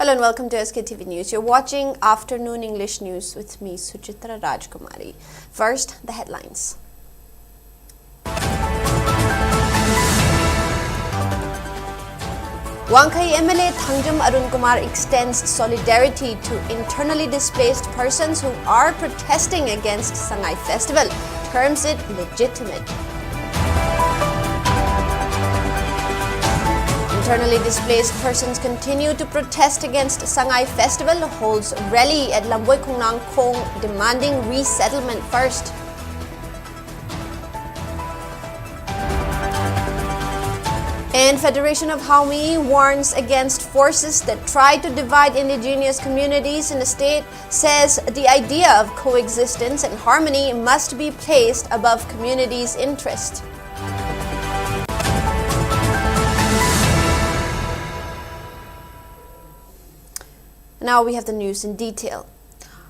Hello and welcome to Sktv'S News. You're watching Afternoon English News with me, Suchitra Rajkumari. First, the headlines. Wangkai MLA Thangjam Arun Kumar extends solidarity to internally displaced persons who are protesting against Sangai Festival, terms it legitimate. Internally displaced persons continue to protest against Sangai Festival, holds rally at Lamboy Khungnang Khong demanding resettlement first. And Federation of Haumi warns against forces that try to divide indigenous communities in the state, says the idea of coexistence and harmony must be placed above communities' interest. Now we have the news in detail.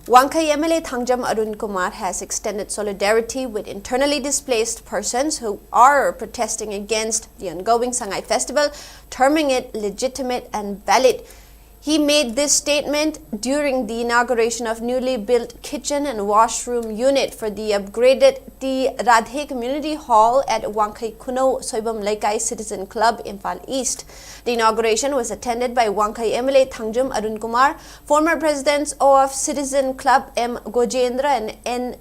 Wangkai MLA Thangjam Arun Kumar has extended solidarity with internally displaced persons who are protesting against the ongoing Sangai Festival, terming it legitimate and valid. He made this statement during the inauguration of newly built kitchen and washroom unit for the upgraded the Radhe Community Hall at Wangkai Kuno Soibam Laikai Citizen Club, Imphal East. The inauguration was attended by Wangkai MLA Thangjam Arun Kumar, former presidents of Citizen Club M. Gojendra and N.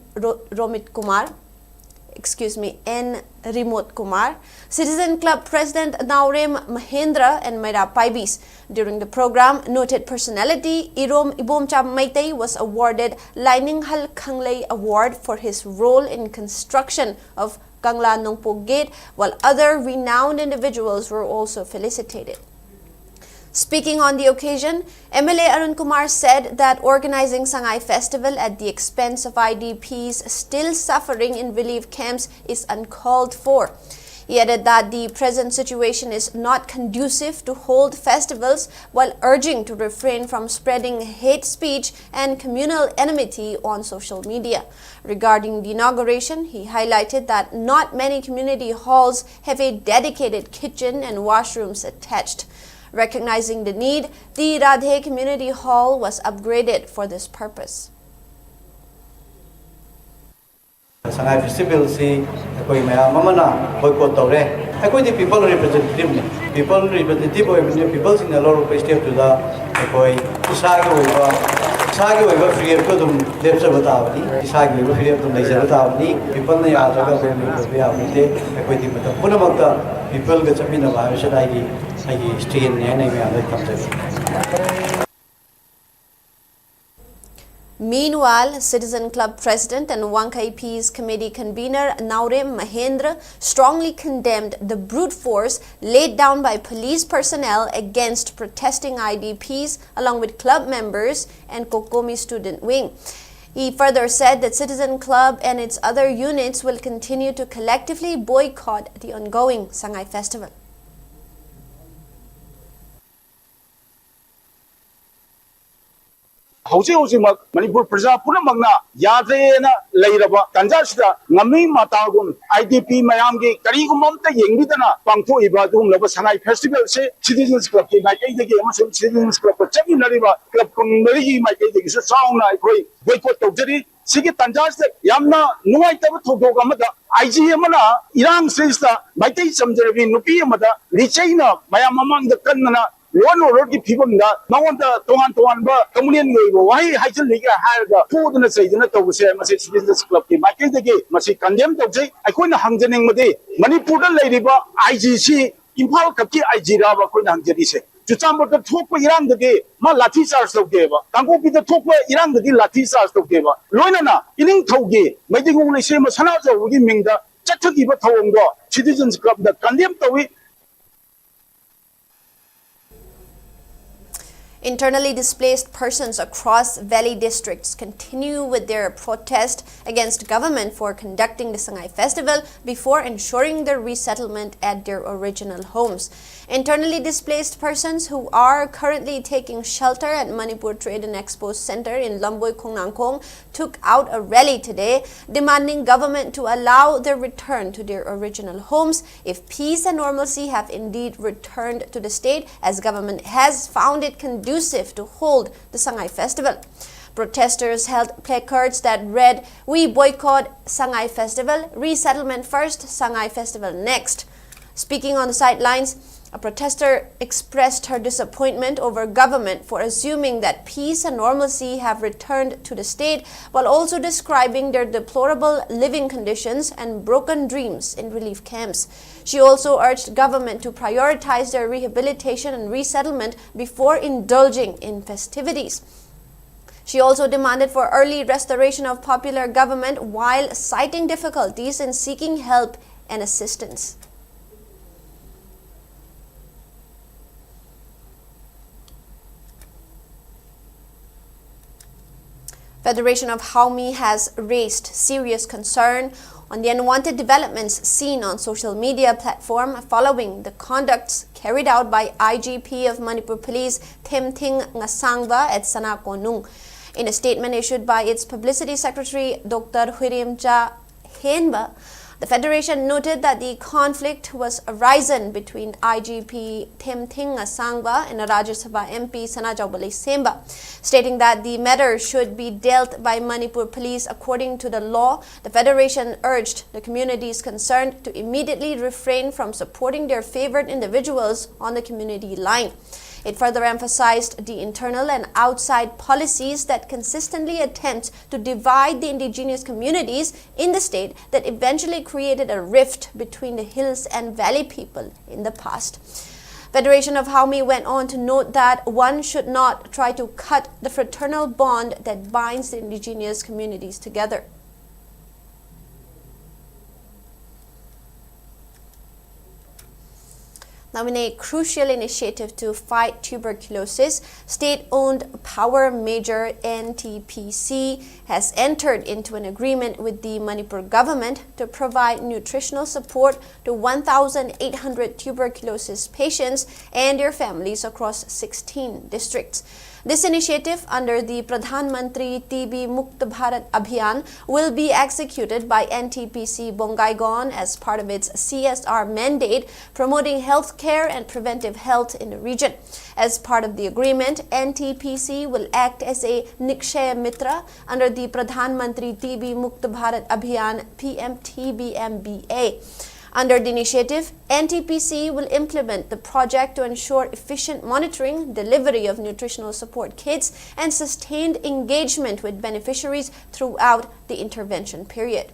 Remote Kumar, Citizen Club President Naurem Mahendra and Maira Paibis. During the program, noted personality Irom Ibomcha Maitei was awarded Laininghal Khanglei Award for his role in construction of Kangla Nongpo Gate, while other renowned individuals were also felicitated. Speaking on the occasion, MLA Arun Kumar said that organizing Sangai Festival at the expense of IDPs still suffering in relief camps is uncalled for. He added that the present situation is not conducive to hold festivals, while urging to refrain from spreading hate speech and communal enmity on social media. Regarding the inauguration, he highlighted that not many community halls have a dedicated kitchen and washrooms attached. Recognizing the need, the Radhe Community Hall was upgraded for this purpose. Sangai Festival si koi maya mamana boycott tore. Koi the people representative people in a lot of step to the koi Sagi we free of them lips of Tavani, Sagi we free of them laser Tavani, people they are the people get a bit of Irish I stay in any way. Meanwhile, Citizen Club President and Wangkai Peace Committee convener Naurem Mahendra strongly condemned the brute force laid down by police personnel against protesting IDPs along with club members and Kokomi student wing. He further said that Citizen Club and its other units will continue to collectively boycott the ongoing Sangai Festival. Manipur Praja Punamagna, Yadrena, Layraba, Tanjashda, Nami Matagum, IDP Mayamgi, Karigumanta Yengitana, Pangpo Ibadum, Lavasanai Festival, say Citizens Club, my game, Citizens Club, Chevy Nariva, Club Kumari, my game is a song I pray, boycott Togeri, Sigit Tanjashda, Yamna, no item to Dogamada, IGMana, Iran says the Maite Samjaravi, Nupiamada, Richina, Mayamamang the Kanana. One or people that no one the Tohan but communion why I tell you had food in the say the say message business club my case the gate must condemned to say I couldn't hang the name of the Manipur lady IGC Imphal Kaki Ijira couldn't hang the say to some of the talk Iran the gay my Latisas of Gava Tango be the talk Iran the Latisas of Gava Loinana in Toge making only same as Hanazo would mean the Chataki Batongo Citizens Club that condemned to Internally displaced persons across valley districts continue with their protest against government for conducting the Sangai Festival before ensuring their resettlement at their original homes. Internally displaced persons who are currently taking shelter at Manipur Trade and Expo Center in Lamboy Khungnang took out a rally today demanding government to allow their return to their original homes if peace and normalcy have indeed returned to the state, as government has found it conducive conducive to hold the Sangay Festival. Protesters held placards that read, "We boycott Sangay Festival, resettlement first, Sangay Festival next." Speaking on the sidelines, a protester expressed her disappointment over government for assuming that peace and normalcy have returned to the state, while also describing their deplorable living conditions and broken dreams in relief camps. She also urged government to prioritize their rehabilitation and resettlement before indulging in festivities. She also demanded for early restoration of popular government while citing difficulties in seeking help and assistance. Federation of Haumi has raised serious concern on the unwanted developments seen on social media platform following the conducts carried out by IGP of Manipur Police Themting Ngasangba at Sanakonung. In a statement issued by its publicity secretary Dr. Huirimcha Henba, the Federation noted that the conflict was arisen between IGP Themting Ngasangba and Rajya Sabha MP Sanajawbali Semba, stating that the matter should be dealt by Manipur Police according to the law. The Federation urged the communities concerned to immediately refrain from supporting their favored individuals on the community line. It further emphasized the internal and outside policies that consistently attempt to divide the indigenous communities in the state that eventually created a rift between the hills and valley people in the past. Federation of Haumi went on to note that one should not try to cut the fraternal bond that binds the indigenous communities together. Now, in a crucial initiative to fight tuberculosis, state-owned power major NTPC has entered into an agreement with the Manipur government to provide nutritional support to 1,800 tuberculosis patients and their families across 16 districts. This initiative under the Pradhan Mantri TB Mukt Bharat Abhiyan will be executed by NTPC Bongaigaon as part of its CSR mandate, promoting healthcare and preventive health in the region. As part of the agreement, NTPC will act as a Nikshaya Mitra under the Pradhan Mantri TB Mukt Bharat Abhiyan PMTBMBA. Under the initiative, NTPC will implement the project to ensure efficient monitoring, delivery of nutritional support kits, and sustained engagement with beneficiaries throughout the intervention period.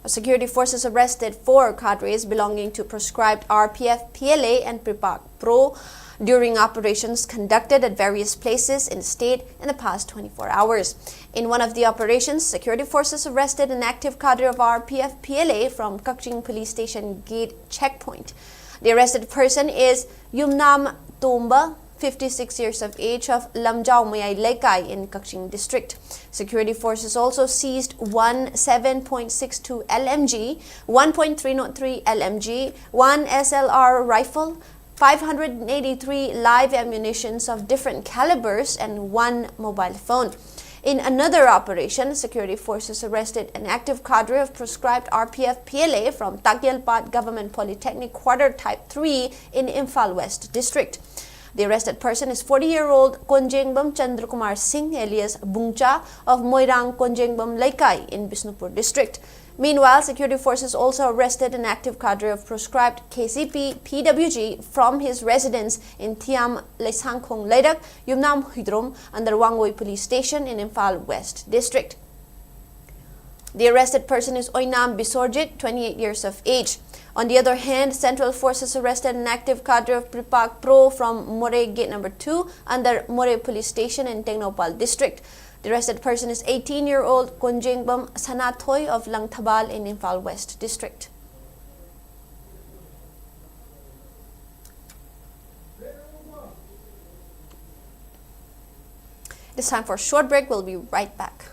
Security forces arrested 4 cadres belonging to proscribed RPF, PLA, and Pripak Pro during operations conducted at various places in the state in the past 24 hours. In one of the operations, security forces arrested an active cadre of RPF PLA from Kakching Police Station Gate Checkpoint. The arrested person is Yumnam Tomba, 56 years of age, of Lamjao Mayay Lekai in Kakching District. Security forces also seized 7.62 LMG, 1.303 LMG, 1 SLR rifle, 583 live ammunitions of different calibers, and 1 mobile phone. In another operation, security forces arrested an active cadre of proscribed RPF PLA from Tagyalpat Government Polytechnic Quarter Type 3 in Imphal West District. The arrested person is 40-year-old Konjengbam Chandrakumar Singh alias Bungcha of Moirang Konjengbam Laikai in Bisnupur District. Meanwhile, security forces also arrested an active cadre of proscribed KCP PWG from his residence in Thiam Laisangkhong Laidak, Yumnam Hydrom under Wangoi Police Station in Imphal West District. The arrested person is Oinam Bisorjit, 28 years of age. On the other hand, Central Forces arrested an active cadre of Pripak Pro from More Gate Number 2 under More Police Station in Tengnopal District. The arrested person is 18-year-old Konjengbam Sanathoy of Langthabal in Imphal West District. It's time for a short break. We'll be right back.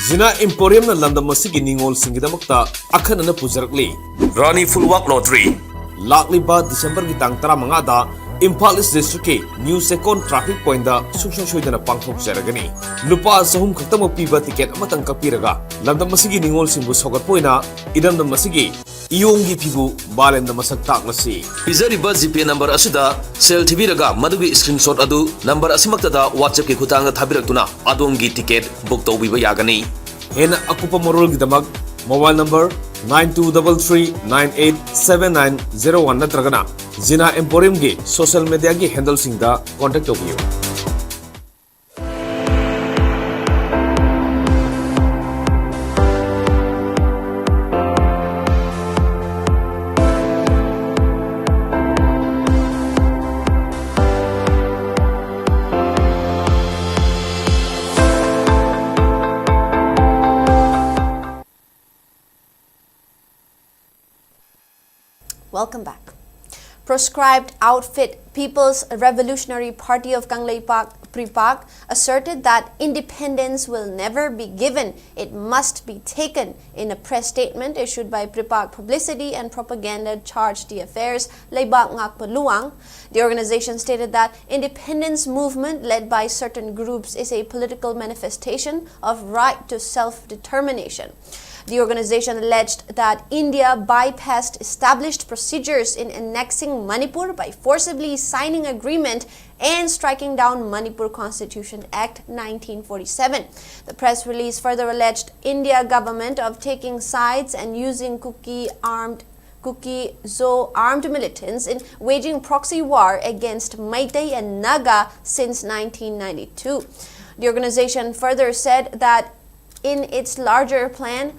Zina Emporium na landam masigi ningol singidamakta akhan na pujarakli. Rani Fulwak Lottery. Lakliba December gitang tara mangada Imphal East District ke New Second Traffic Point da suksha-soidana pangthok jaragani. Lupa sahum khaktamo piba ticket amatang kapiraga landam masigi ningol singbu sogatpoina idamdam masigi iyonggi pibu balem da masak taklasi pizariba GPay number asida sel thibiraga madugi screenshot adu number asimakta da WhatsApp ki khutanga thabiraktuna adongi ticket book tawbiba yagani hena akupa morol gidamak mobile number 9233987901 natragana Zina Emporium gi social media gi handle singda contact tobiyo. Welcome back. Proscribed outfit People's Revolutionary Party of Kangleipak Pripak asserted that independence will never be given, it must be taken. In a press statement issued by Pripak Publicity and Propaganda Charge d'Affaires Leibak Ngakpaluang, the organization stated that independence movement led by certain groups is a political manifestation of right to self-determination. The organization alleged that India bypassed established procedures in annexing Manipur by forcibly signing agreement and striking down Manipur Constitution Act 1947. The press release further alleged India government of taking sides and using Zo armed militants in waging proxy war against Meitei and Naga since 1992. The organization further said that in its larger plan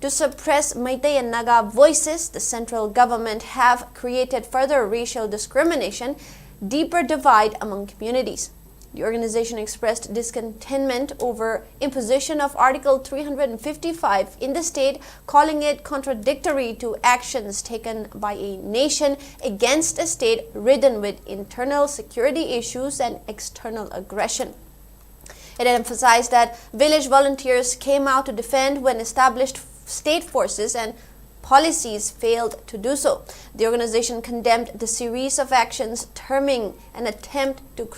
to suppress Meitei and Naga voices, the central government have created further racial discrimination, deeper divide among communities. The organization expressed discontentment over imposition of Article 355 in the state, calling it contradictory to actions taken by a nation against a state ridden with internal security issues and external aggression. It emphasized that village volunteers came out to defend when established state forces and policies failed to do so. The organization condemned the series of actions, terming an attempt to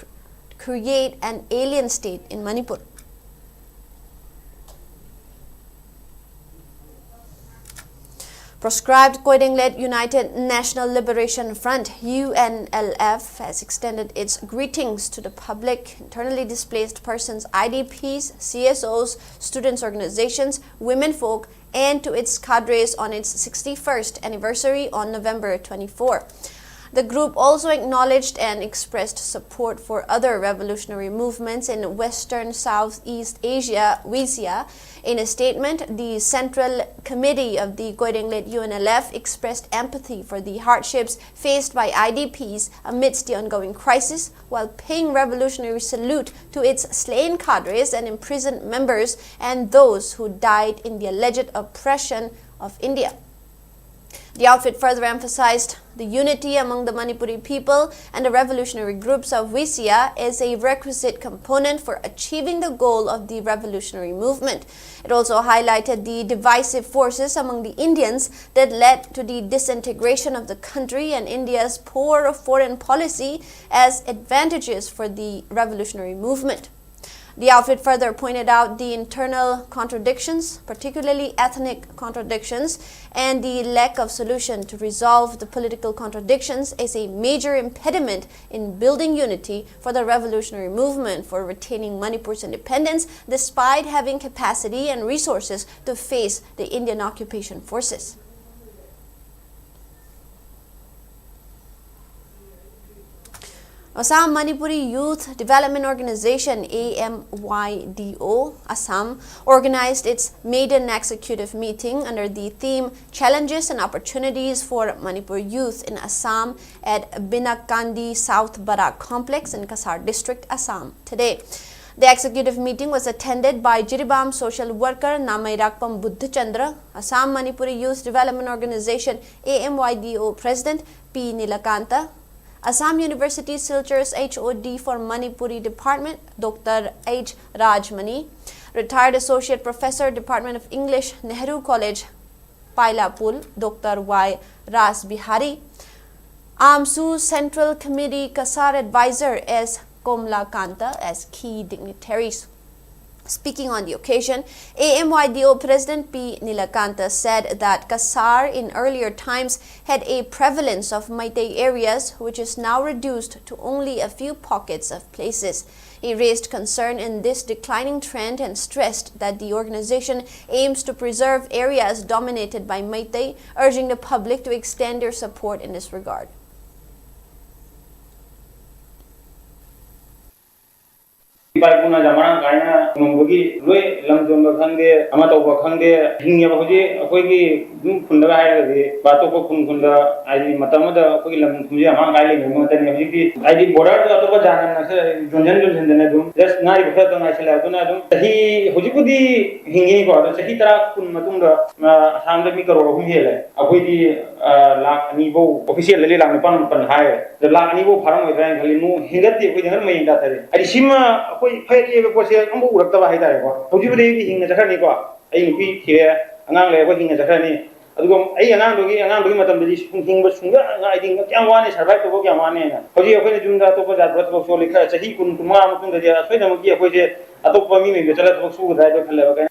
create an alien state in Manipur. Proscribed Koiding-led United National Liberation Front (UNLF) has extended its greetings to the public, internally displaced persons, IDPs, CSOs, students' organizations, women folk, and to its cadres on its 61st anniversary on November 24. The group also acknowledged and expressed support for other revolutionary movements in Western Southeast Asia, WISIA. In a statement, the Central Committee of the Koiding-led UNLF expressed empathy for the hardships faced by IDPs amidst the ongoing crisis, while paying revolutionary salute to its slain cadres and imprisoned members and those who died in the alleged oppression of India. The outfit further emphasized the unity among the Manipuri people and the revolutionary groups of WISIA is a requisite component for achieving the goal of the revolutionary movement. It also highlighted the divisive forces among the Indians that led to the disintegration of the country and India's poor foreign policy as advantages for the revolutionary movement. The outfit further pointed out the internal contradictions, particularly ethnic contradictions, and the lack of solution to resolve the political contradictions is a major impediment in building unity for the revolutionary movement for retaining Manipur's independence despite having capacity and resources to face the Indian occupation forces. Assam Manipuri Youth Development Organization AMYDO Assam organized its maiden executive meeting under the theme Challenges and Opportunities for Manipur Youth in Assam at Binakandi South Barak Complex in Kasar District, Assam today. The executive meeting was attended by Jiribam social worker Namairakpam Buddhachandra, Assam Manipuri Youth Development Organization AMYDO President P. Nilakanta, Assam University Silchur's HOD for Manipuri Department, Dr. H. Rajmani, Retired Associate Professor, Department of English, Nehru College, Pailapul, Dr. Y. Ras Bihari, AMSU Central Committee Kasar Advisor S. Komla Kanta as key dignitaries. Speaking on the occasion, AMYDO President P. Nilakanta said that Kasar in earlier times had a prevalence of Meitei areas, which is now reduced to only a few pockets of places. He raised concern in this declining trend and stressed that the organization aims to preserve areas dominated by Meitei, urging the public to extend their support in this regard. Pai puna jamana kaina ngombogi loi lamjom ba khangde ama to ba khangde hingya ba hoji akoi gi dum khunda ga hai de ba to ko khunda ai matamada akoi lam khumje ama ga le mo tane hoji ki ai border to ba jana na se jonjan de dum just nai ba to nai sela dum na dum hi hoji ko di hingi ko to sahi tara kun matung da samde mi karo hum hele akoi di lak ani bo official le lang pan hai de lak ani bo pharang oi ran khali nu hingat ti akoi dengar mai da tare ai sima koi phai ko se ambu urak ta ba hai da ko hoji bode gi hinga jakha ni ko ai nu pi khire angang le ko hinga jakha ni adugo ai angang do gi matam di hing ba sunga ai ding kyam wa ni survive to ko kyam wa ni na hoji akoi ni jumda to ko jat brat ko so likha chahi kun kuma mutung da ja asoi da mo gi akoi je atop mi me chala to su da do khale ba.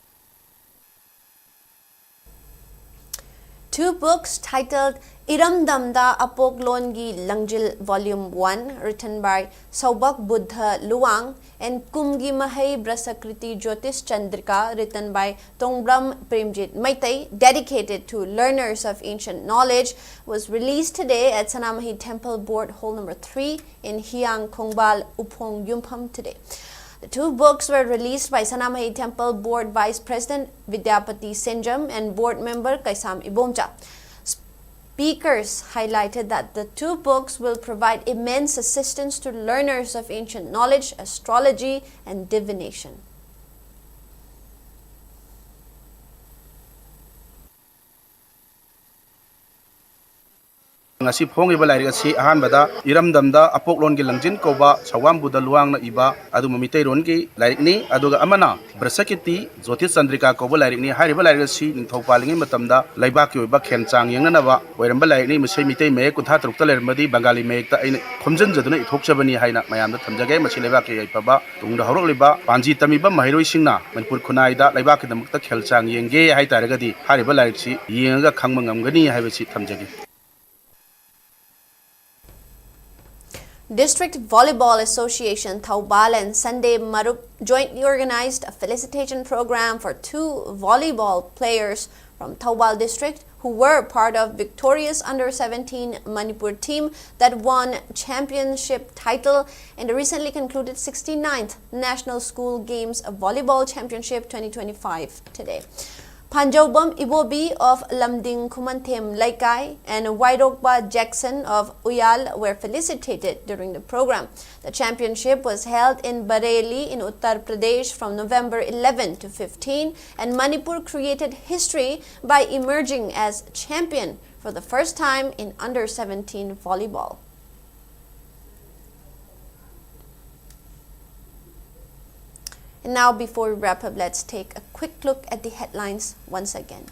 Two books titled Iram Damda Apoklongi Langjil Volume 1, written by Saubak Buddha Luang, and Kumgi Mahai Brasakriti Jyotish Chandrika, written by Tongbram Premjit Meitei, dedicated to learners of ancient knowledge, was released today at Sanamahi Temple Board Hall Number 3 in Hiang Kongbal, Upong Yumpham today. The two books were released by Sanamahi Temple Board Vice President Vidyapati Senjam and Board Member Kaisam Ibomcha. Speakers highlighted that the two books will provide immense assistance to learners of ancient knowledge, astrology, and divination. ngasi phongiba lairika si ahanbada iramdamda apoklongi langjin koba sawam buda luang na iba adu mamitei rongi lairik ni aduga amana brasakiti jyotish chandrika koba lairik ni hariba lairika si ningthaupalingi matamda laibak ki oiba khenchang yengnanaba oiramba lairik ni musei mitei me kutha trukta lermadi bangali mekta aina khomjan jaduna ithokchabani haina mayamda thamjage masi laibak ki aipaba tungda horokliba panji tamiba mahiroi singna manipur khunaida laibak ki damakta khelchang yenge hai taragadi hariba lairik si yenga khangma ngamgani haibasi thamjage. District Volleyball Association Thaubal and Sunday Marup jointly organized a felicitation program for two volleyball players from Thaubal district who were part of victorious under-17 Manipur team that won championship title in the recently concluded 69th National School Games Volleyball Championship 2025 today. Panjobam Ibobi of Lamding Kumantem Laikai and Wairokba Jackson of Uyal were felicitated during the program. The championship was held in Bareilly in Uttar Pradesh from November 11 to 15, and Manipur created history by emerging as champion for the first time in under-17 volleyball. And now, before we wrap up, let's take a quick look at the headlines once again.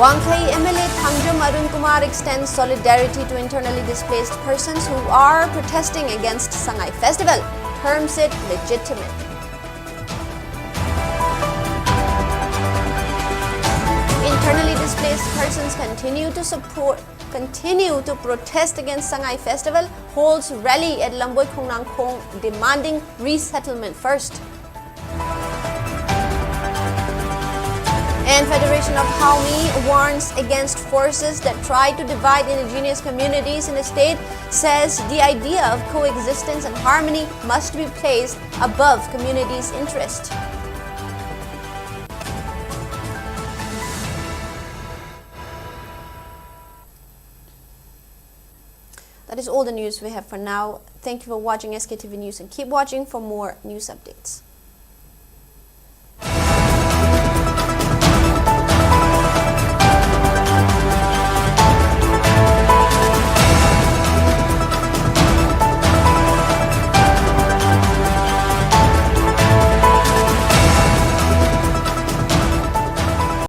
Wangkai MLA Thangjam Arun Kumar extends solidarity to internally displaced persons who are protesting against Sangai Festival, terms it legitimate. Internally displaced persons continue to protest against Sangai Festival, holds rally at Lamboy Khongnang Khong demanding resettlement first. And Federation of Haumi warns against forces that try to divide indigenous communities in the state, says the idea of coexistence and harmony must be placed above communities' interest. That is all the news we have for now. Thank you for watching SKTV News and keep watching for more news updates.